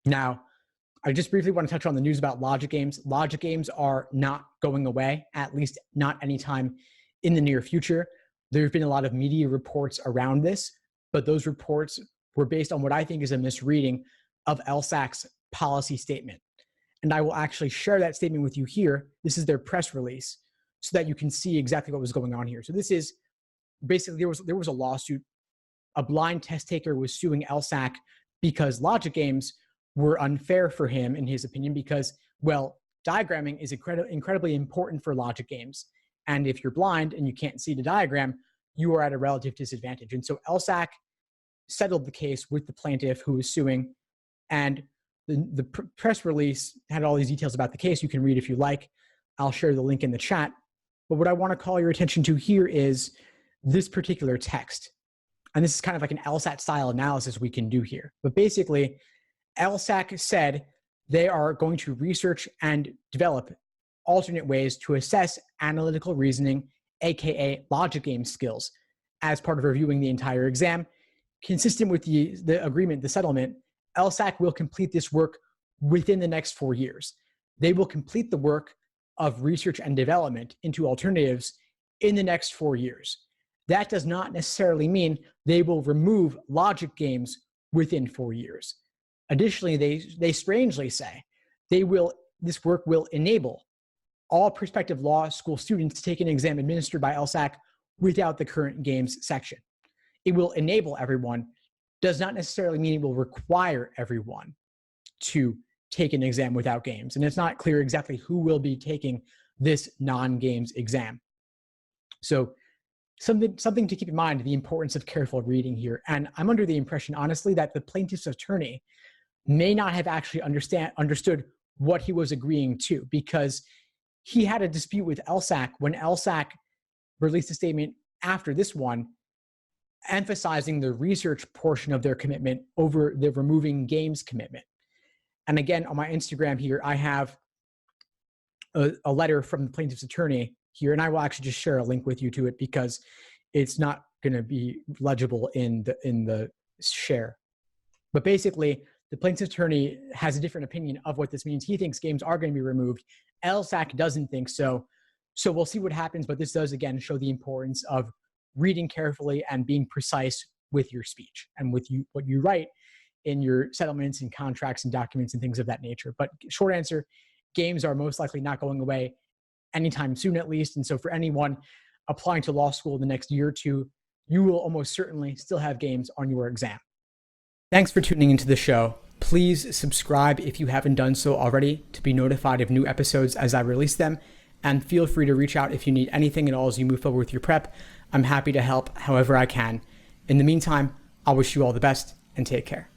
Now, I just briefly want to touch on the news about logic games. Logic games are not going away, at least not anytime in the near future. There have been a lot of media reports around this, but those reports were based on what I think is a misreading of LSAC's policy statement. And I will actually share that statement with you here. This is their press release so that you can see exactly what was going on here. So this is basically, there was a lawsuit. A blind test taker was suing LSAC because logic games were unfair for him, in his opinion, because, well, diagramming is incredibly important for logic games. And if you're blind and you can't see the diagram, you are at a relative disadvantage. And so LSAC settled the case with the plaintiff who was suing. And the press release had all these details about the case. You can read if you like. I'll share the link in the chat. But what I want to call your attention to here is this particular text. And this is kind of like an LSAT style analysis we can do here. But basically, LSAC said they are going to research and develop alternate ways to assess analytical reasoning, aka logic game skills, as part of reviewing the entire exam. Consistent with the agreement, the settlement, LSAC will complete this work within the next 4 years. They will complete the work of research and development into alternatives in the next 4 years. That does not necessarily mean they will remove logic games within 4 years. Additionally, they strangely say this work will enable all prospective law school students to take an exam administered by LSAC without the current games section. It will enable everyone, does not necessarily mean it will require everyone to take an exam without games. And it's not clear exactly who will be taking this non-games exam. So something to keep in mind, the importance of careful reading here. And I'm under the impression, honestly, that the plaintiff's attorney may not have actually understood what he was agreeing to, because he had a dispute with LSAC when LSAC released a statement after this one, emphasizing the research portion of their commitment over the removing games commitment. And again, on my Instagram here, I have a letter from the plaintiff's attorney here, and I will actually just share a link with you to it because it's not going to be legible in the share. But basically, the plaintiff's attorney has a different opinion of what this means. He thinks games are going to be removed. LSAC doesn't think so. So we'll see what happens, but this does, again, show the importance of reading carefully and being precise with your speech and with what you write in your settlements and contracts and documents and things of that nature. But short answer, games are most likely not going away anytime soon, at least. And so for anyone applying to law school in the next year or two, you will almost certainly still have games on your exam. Thanks for tuning into the show. Please subscribe if you haven't done so already to be notified of new episodes as I release them. And feel free to reach out if you need anything at all as you move forward with your prep. I'm happy to help however I can. In the meantime, I'll wish you all the best and take care.